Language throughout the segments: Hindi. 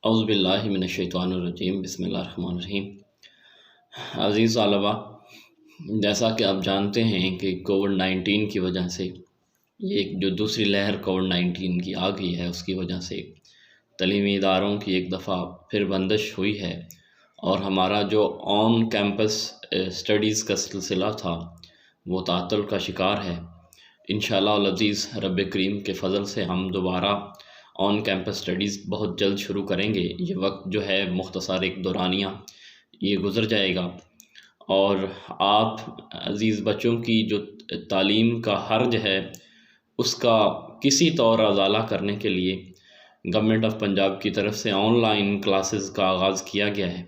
औज़ुबिल्लाहि मिनश्शैतानिर्रजीम बिस्मिल्लाहिर्रहमानिर्रहीम। अज़ीज़ तलबा, जैसा कि आप जानते हैं कि कोविड-19 की वजह से ये एक जो दूसरी लहर कोविड-19 की आ गई है, उसकी वजह से तलीमी इदारों की एक दफ़ा फिर बंदिश हुई है और हमारा जो ऑन कैंपस स्टडीज़ का सिलसिला था वो ताअत्तुल का शिकार है। इंशाअल्लाह अज़ीज़ रब करीम के फ़ज़ल से हम दोबारा ऑन कैंपस स्टडीज़ बहुत जल्द शुरू करेंगे। ये वक्त जो है मुख्तसर एक दौरानिया ये गुज़र जाएगा और आप अज़ीज़ बच्चों की जो तालीम का हर्ज है उसका किसी तौर अज़ाला करने के लिए गवर्नमेंट ऑफ पंजाब की तरफ से ऑनलाइन क्लासेस का आगाज़ किया गया है।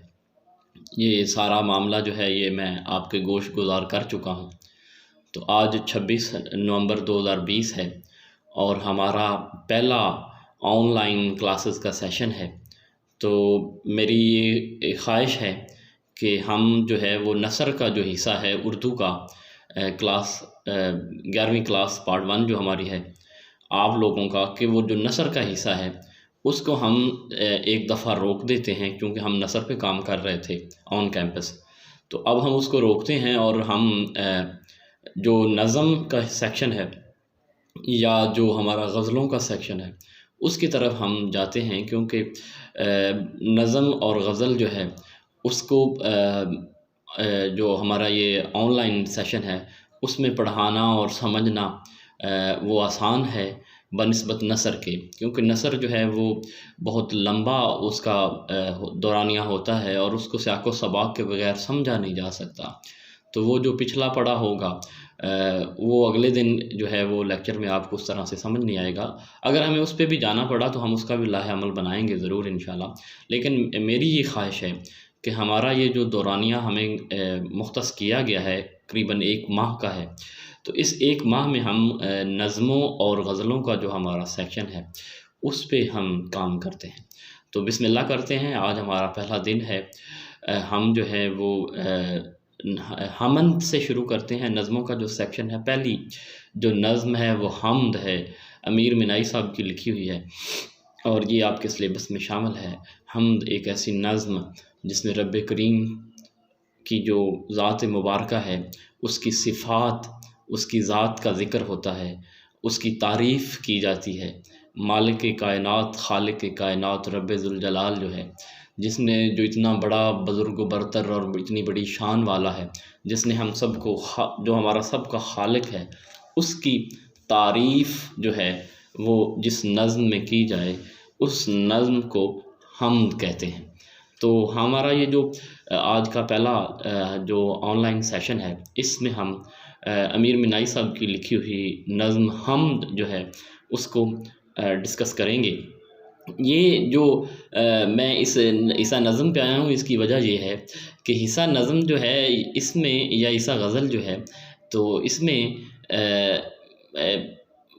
ये सारा मामला जो है ये मैं आपके गोश गुज़ार कर चुका हूँ। तो आज 26 नवंबर 2020 है और हमारा पहला ऑनलाइन क्लासेस का सेशन है। तो मेरी ये ख्वाहिश है कि हम जो है वो नसर का जो हिस्सा है उर्दू का क्लास 11वीं क्लास पार्ट 1 जो हमारी है आप लोगों का, कि वो जो नसर का हिस्सा है उसको हम एक दफ़ा रोक देते हैं, क्योंकि हम नसर पे काम कर रहे थे ऑन कैंपस। तो अब हम उसको रोकते हैं और हम जो नज़म का सेक्शन है या जो हमारा गज़लों का सेक्शन है उसकी तरफ हम जाते हैं, क्योंकि नज़म और गज़ल जो है उसको जो हमारा ये ऑनलाइन सेशन है उसमें पढ़ाना और समझना वो आसान है बनिस्बत नसर के, क्योंकि नसर जो है वो बहुत लंबा उसका दौरानिया होता है और उसको सियाक़ो सबाक़ के बगैर समझा नहीं जा सकता। तो वो जो पिछला पढ़ा होगा वो अगले दिन जो है वो लेक्चर में आपको उस तरह से समझ नहीं आएगा। अगर हमें उस पे भी जाना पड़ा तो हम उसका भी लाहे अमल बनाएंगे ज़रूर इंशाल्लाह। लेकिन मेरी ये ख्वाहिश है कि हमारा ये जो दौरानिया हमें मुख्तस किया गया है करीबन 1 माह का है, तो इस 1 माह में हम नज़मों और गज़लों का जो हमारा सेक्शन है उस पे हम काम करते हैं। तो बिस्मिल्लाह करते हैं। आज हमारा पहला दिन है। हम जो है वो हमद से शुरू करते हैं। नज़मों का जो सेक्शन है, पहली जो नज़्म है वो हमद है, अमीर मिनाई साहब की लिखी हुई है और ये आपके सिलेबस में शामिल है। हमद एक ऐसी नज़्म जिसमें रब करीम की जो ज़ात मुबारका है उसकी सिफ़ात, उसकी ज़ात का ज़िक्र होता है, उसकी तारीफ़ की जाती है। मालिक कायनात, खालिक कायनात रब ज़ुल जलाल जो है, जिसने जो इतना बड़ा बुज़ुर्ग बरतर और इतनी बड़ी शान वाला है, जिसने हम सब को जो हमारा सब का खालिक है, उसकी तारीफ़ जो है वो जिस नज़्म में की जाए उस नज़्म को हमद कहते हैं। तो हमारा ये जो आज का पहला जो ऑनलाइन सेशन है इसमें हम अमीर मिनाई साहब की लिखी हुई नज़्म हमद जो है उसको डिस्कस करेंगे। ये जो मैं इस हिस्सा नज़्म पे आया हूँ, इसकी वजह ये है कि हिस्सा नज़्म जो है इसमें या हिस्सा गज़ल जो है तो इसमें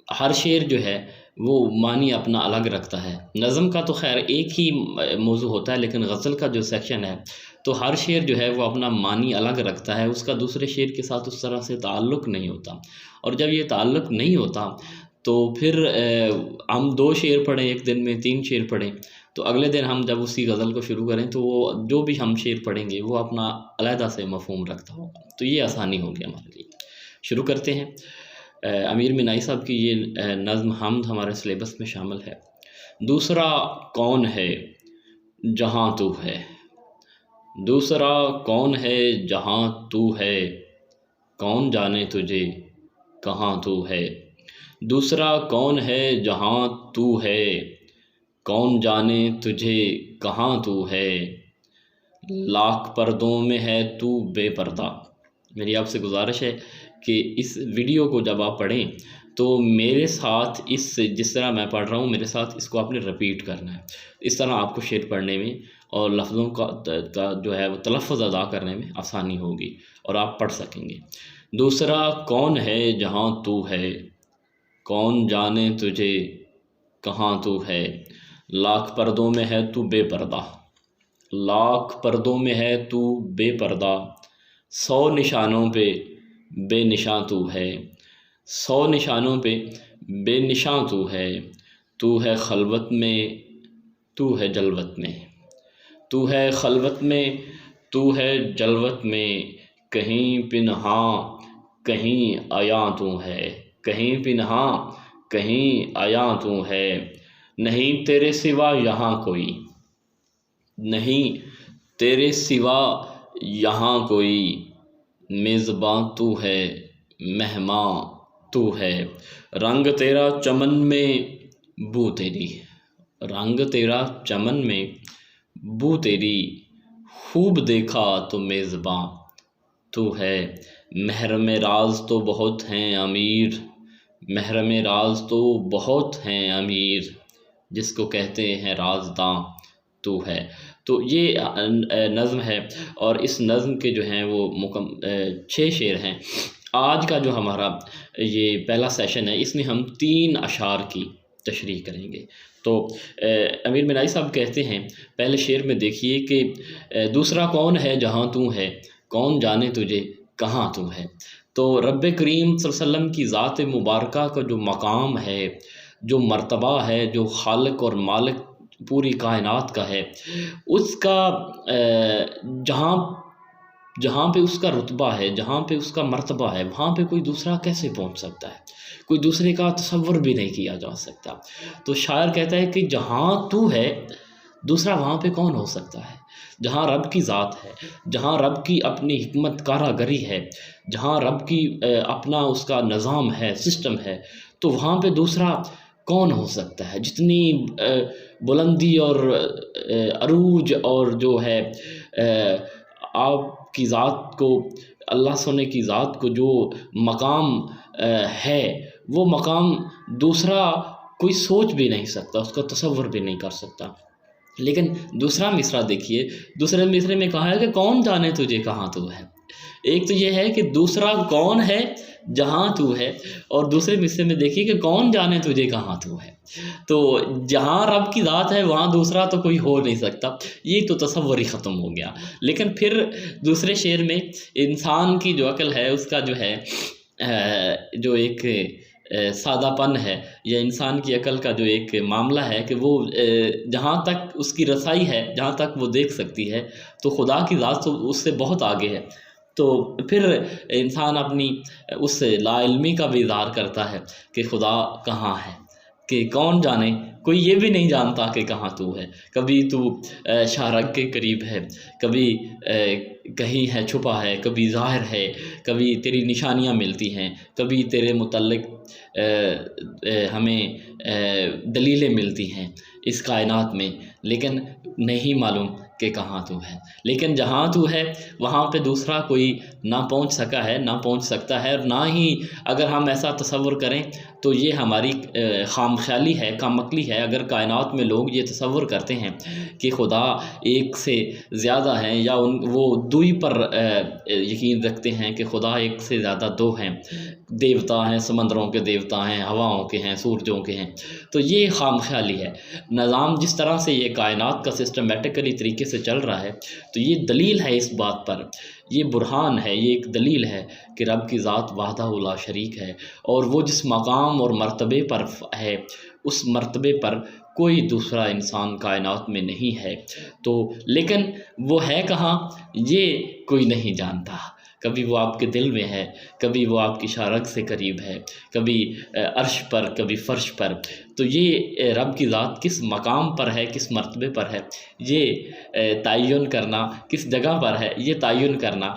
हर शेर जो है वो मानी अपना अलग रखता है। नज़्म का तो ख़ैर एक ही मौज़ू होता है, लेकिन गज़ल का जो सेक्शन है तो हर शेर जो है वो अपना मानी अलग रखता है, उसका दूसरे शेर के साथ उस तरह से ताल्लुक़ नहीं होता। और जब ये ताल्लुक़ नहीं होता तो फिर हम 2 शेर पढ़ें एक दिन में, 3 शेर पढ़ें, तो अगले दिन हम जब उसी गज़ल को शुरू करें तो वो जो भी हम शेर पढ़ेंगे वो अपना अलहदा से मफ़हूम रखता होगा। तो ये आसानी होगी हमारे लिए। शुरू करते हैं। अमीर मिनाई साहब की ये नज़्म हमद हमारे सिलेबस में शामिल है। दूसरा कौन है जहाँ तू है, दूसरा कौन है जहाँ तू है, कौन जाने तुझे कहाँ तू है। दूसरा कौन है जहाँ तू है, कौन जाने तुझे कहाँ तू है। लाख पर्दों में है तू बेपर्दा। मेरी आपसे गुजारिश है कि इस वीडियो को जब आप पढ़ें तो मेरे साथ इस जिस तरह मैं पढ़ रहा हूँ मेरे साथ इसको आपने रिपीट करना है। इस तरह आपको शेर पढ़ने में और लफ्ज़ों का जो है वो तलफ़्फ़ुज़ अदा करने में आसानी होगी और आप पढ़ सकेंगे। दूसरा कौन है जहाँ तू है, कौन जाने तुझे कहाँ तू है। लाख पर्दों में है तू बेपर्दा, लाख पर्दों में है तू बेपर्दा। 100 निशानों पे बेनिशां तू है, 100 निशानों पे बेनिशां तू है। तू है खलवत में तू है जलवत में, तू है खलवत में, तू है जलवत में, कहीं पिन्हा कहीं आया तू है, कहीं पिन्हा कहीं आया तू है, नहीं तेरे सिवा यहाँ कोई, नहीं तेरे सिवा यहाँ कोई, मेज़बां तू है, मेहमां तू है, रंग तेरा चमन में बू तेरी, रंग तेरा चमन में बू तेरी, खूब देखा तो मेज़बां तू है, महरम राज तो बहुत हैं अमीर, महरम राज तो बहुत हैं अमीर, जिसको कहते हैं राजदां तू है। तो ये नज़्म है और इस नज़्म के जो हैं वो 6 शेर हैं। आज का जो हमारा ये पहला सेशन है इसमें हम 3 अशार की तशरीह करेंगे। तो अमीर मिनाई साहब कहते हैं पहले शेर में देखिए कि दूसरा कौन है जहाँ तू है, कौन जाने तुझे कहाँ तू है। तो रब्बे करीम सल्लल्लाहु अलैहि वसल्लम की ज़ात मुबारका का जो मकाम है, जो मर्तबा है, जो खालिक और मालिक पूरी कायनात का है, उसका जहाँ जहाँ पे उसका रुतबा है, जहाँ पे उसका मर्तबा है, वहाँ पे कोई दूसरा कैसे पहुँच सकता है, कोई दूसरे का तसव्वुर भी नहीं किया जा सकता। तो शायर कहता है कि जहाँ तू है दूसरा वहाँ पे कौन हो सकता है। जहाँ रब की ज़ात है, जहाँ रब की अपनी हिकमत कारागरी है, जहाँ रब की अपना उसका निज़ाम है, सिस्टम है, तो वहाँ पे दूसरा कौन हो सकता है। जितनी बुलंदी और अरूज और जो है आपकी ज़ात को, अल्लाह सोने की ज़ात को जो मकाम है, वो मकाम दूसरा कोई सोच भी नहीं सकता, उसका तसव्वुर भी नहीं कर सकता। लेकिन दूसरा मिसरा देखिए, दूसरे मिसरे में कहा है कि कौन जाने तुझे कहाँ तू है। एक तो ये है कि दूसरा कौन है जहाँ तू है, और दूसरे मिसरे में देखिए कि कौन जाने तुझे कहाँ तू है। तो जहाँ रब की ज़ात है वहाँ दूसरा तो कोई हो नहीं सकता, ये तो तसव्वुर ही ख़त्म हो गया। लेकिन फिर दूसरे शेर में इंसान की जो अक्ल है उसका जो है जो एक सादापन है, या इंसान की अकल का जो एक मामला है कि वो जहाँ तक उसकी रसाई है, जहाँ तक वो देख सकती है, तो खुदा की ज़ात तो उससे बहुत आगे है। तो फिर इंसान अपनी उस लाइल्मी का भी इज़हार करता है कि खुदा कहाँ है, कि कौन जाने, कोई ये भी नहीं जानता कि कहाँ तू है। कभी तू शाहरग के करीब है, कभी कहीं है छुपा है, कभी ज़ाहिर है, कभी तेरी निशानियाँ मिलती हैं, कभी तेरे मुतल्लिक़ हमें दलीलें मिलती हैं इस कायनात में, लेकिन नहीं मालूम कि कहाँ तू है। लेकिन जहाँ तू है वहाँ पे दूसरा कोई ना पहुँच सका है, ना पहुँच सकता है, और ना ही अगर हम ऐसा तसव्वुर करें तो ये हमारी खामख्याली है, कामअक्ली है। अगर कायनात में लोग ये तसव्वुर करते हैं कि खुदा एक से ज़्यादा हैं, या वो दुई पर यकीन रखते हैं कि खुदा एक से ज़्यादा दो हैं, देवता हैं, समंदरों के देवता हैं, हवाओं के हैं, सूरजों के हैं, तो ये खामख्याली है। निज़ाम जिस तरह से ये कायनात का सिस्टमेटिकली तरीके से चल रहा है, तो ये दलील है इस बात पर, ये बुरहान है, ये एक दलील है कि रब की ज़ात वाहदहू ला शरीक है, और वो जिस मकाम और मर्तबे पर है उस मर्तबे पर कोई दूसरा इंसान कायनात में नहीं है। तो लेकिन वो है कहाँ, ये कोई नहीं जानता। कभी वो आपके दिल में है, कभी वो आपकी शारग से करीब है, कभी अर्श पर, कभी फ़र्श पर। तो ये रब की ज़ात किस मकाम पर है, किस मर्तबे पर है, ये तयन करना, किस जगह पर है, ये तयन करना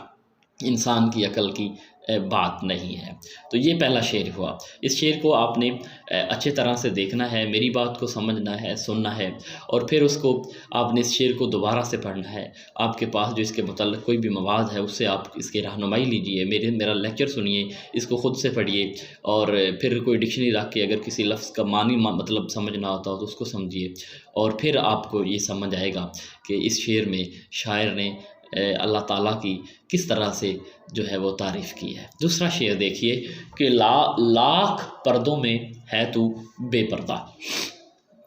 इंसान की अकल की बात नहीं है। तो ये पहला शेर हुआ। इस शेर को आपने अच्छे तरह से देखना है, मेरी बात को समझना है, सुनना है, और फिर उसको आपने इस शेर को दोबारा से पढ़ना है। आपके पास जो इसके मुताल्लिक़ कोई भी मवाद है उससे आप इसकी रहनुमाई लीजिए, मेरा लेक्चर सुनिए, इसको ख़ुद से पढ़िए, और फिर कोई डिक्शनरी रख के अगर किसी लफ्ज़ का मतलब समझ ना आता हो तो उसको समझिए, और फिर आपको ये समझ आएगा कि इस शेर में शायर ने अल्लाह ताला की किस तरह से जो है वो तारीफ़ की है। दूसरा शेर देखिए कि लाख पर्दों में है तू बेपर्दा,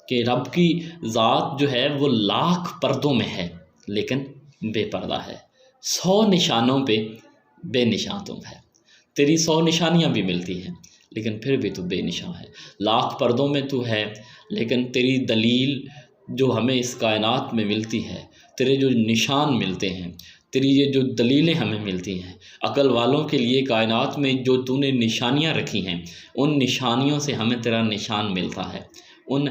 कि रब की ज़ात जो है वो लाख पर्दों में है लेकिन बेपर्दा है। 100 निशानों पे बेनिशान तुम है, तेरी 100 निशानियाँ भी मिलती हैं लेकिन फिर भी तू बेनिशान है। लाख पर्दों में तू है लेकिन तेरी दलील जो हमें इस कायनात में मिलती है, तेरे जो निशान मिलते हैं, तेरी ये जो दलीलें हमें मिलती हैं, अक़ल वालों के लिए कायनात में जो तूने निशानियाँ रखी हैं, उन निशानियों से हमें तेरा निशान मिलता है। उन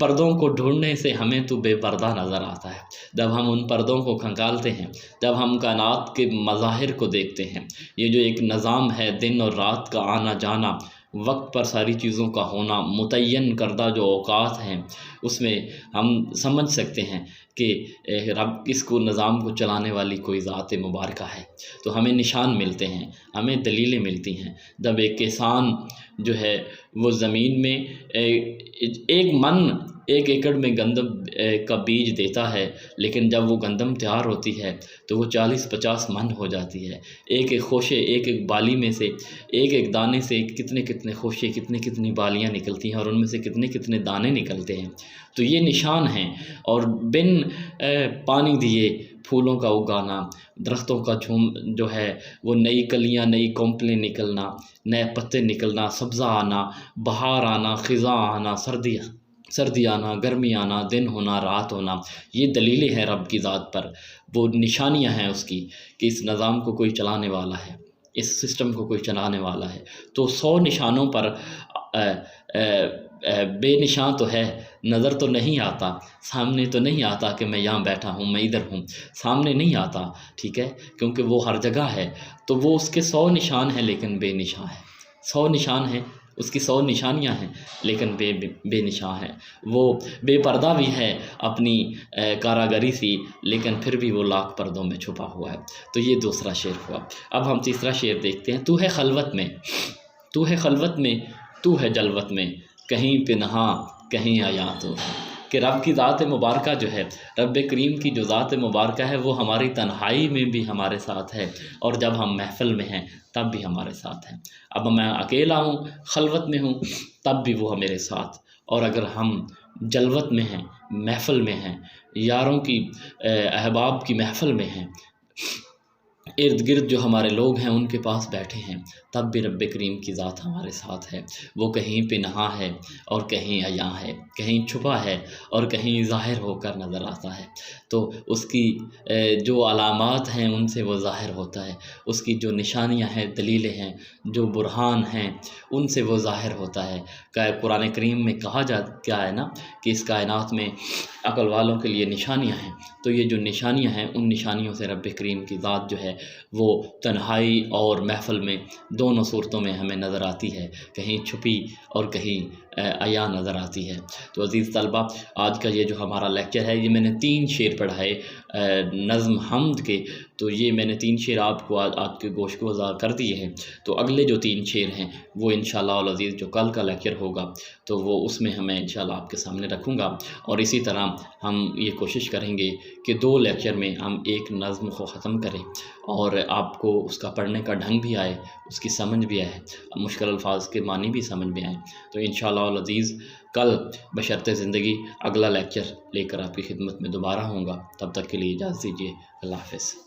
पर्दों को ढूंढने से हमें तू बेपर्दा नज़र आता है। जब हम उन पर्दों को खंगालते हैं, जब हम कायनात के मज़ाहिर को देखते हैं, ये जो एक निज़ाम है, दिन और रात का आना जाना, वक्त पर सारी चीज़ों का होना, मुतय्यन करदा जो औकात हैं, उसमें हम समझ सकते हैं कि रब इसको निज़ाम को चलाने वाली कोई ज़ात मुबारका है। तो हमें निशान मिलते हैं, हमें दलीलें मिलती हैं। जब एक किसान जो है वो ज़मीन में एक मन 1 एकड़ में गंदम का बीज देता है, लेकिन जब वो गंदम तैयार होती है तो वो 40-50 मन हो जाती है। एक-एक खोशे, एक-एक बाली में से, एक-एक दाने से कितने-कितने खोशे, कितनी-कितनी बालियाँ निकलती हैं और उनमें से कितने-कितने दाने निकलते हैं। तो ये निशान हैं। और बिन पानी दिए फूलों का उगाना, दरख्तों का झूम जो है वो नई कलियाँ, नई कोंपलें निकलना, नए पत्ते निकलना, सब्ज़ा आना, बहार आना, ख़िज़ा आना, सर्दी आना, गर्मी आना, दिन होना, रात होना, ये दलीलें हैं रब की ज़ात पर। वो निशानियाँ हैं उसकी कि इस निज़ाम को कोई चलाने वाला है, इस सिस्टम को कोई चलाने वाला है। तो 100 निशानों पर बेनिशान तो है, नज़र तो नहीं आता, सामने तो नहीं आता कि मैं यहाँ बैठा हूँ, मैं इधर हूँ, सामने नहीं आता, ठीक है, क्योंकि वो हर जगह है। तो वो उसके 100 निशान हैं लेकिन बेनिशान है। 100 निशान हैं, उसकी 100 निशानियाँ हैं लेकिन बेनिशान है। वो बेपर्दा भी है अपनी कारागरी सी, लेकिन फिर भी वो लाख पर्दों में छुपा हुआ है। तो ये दूसरा शेर हुआ। अब हम तीसरा शेर देखते हैं। तू है खलवत में, तू है खलवत में, तू है जलवत में, कहीं पे नहा कहीं आया तो। कि रब की ज़ात मुबारका जो है, रब करीम की जो ज़ात मुबारका है, वो हमारी तन्हाई में भी हमारे साथ है और जब हम महफ़िल में हैं तब भी हमारे साथ हैं। अब मैं अकेला हूँ, खलवत में हूँ, तब भी वो है मेरे साथ। और अगर हम जलवत में हैं, महफ़िल में हैं, यारों की अहबाब की महफ़िल में हैं, इर्द गिर्द जो हमारे लोग हैं उनके पास बैठे हैं, तब भी रब करीम की ज़ात हमारे साथ है। वो कहीं पे नहा है और कहीं अयां है, कहीं छुपा है और कहीं ज़ाहिर होकर नज़र आता है। तो उसकी जो अलामात हैं उनसे वो ज़ाहिर होता है, उसकी जो निशानियां हैं, दलीलें हैं, जो बुरहान हैं, उनसे वो ज़ाहिर होता है। कुरान करीम में कहा जा क्या है ना कि इस कायनात में अक़ल वालों के लिए निशानियां हैं। तो ये जो निशानियां हैं, उन निशानियों से रब करीम की ज़ात जो है वो तन्हाई और महफ़िल में दोनों सूरतों में हमें नज़र आती है, कहीं छुपी और कहीं अयां नज़र आती है। तो अज़ीज़ तलबा, आज का ये जो हमारा लेक्चर है, ये मैंने 3 शेर पढ़ाए नज़्म हम्द के। तो ये मैंने 3 शेर आपको आज आपके गोश्त-गुज़ार कर दिए हैं। तो अगले जो 3 शेर हैं वो इंशाअल्लाह अल अज़ीज़ जो कल का लेक्चर होगा तो वो उसमें मैं इंशाअल्लाह आपके सामने रखूँगा। और इसी तरह हम ये कोशिश करेंगे कि 2 लेक्चर में हम एक नज़्म को ख़त्म करें और आपको उसका पढ़ने का ढंग भी आए, उसकी समझ भी आए, मुश्किल अल्फाज के मानी भी समझ में आए। तो इंशाअल्लाह अल अज़ीज़ कल बशर्ते ज़िंदगी अगला लेक्चर लेकर आपकी खिदमत में दोबारा होऊंगा। तब तक के लिए इजाज़त दीजिए। अल्लाह हाफ़िज़।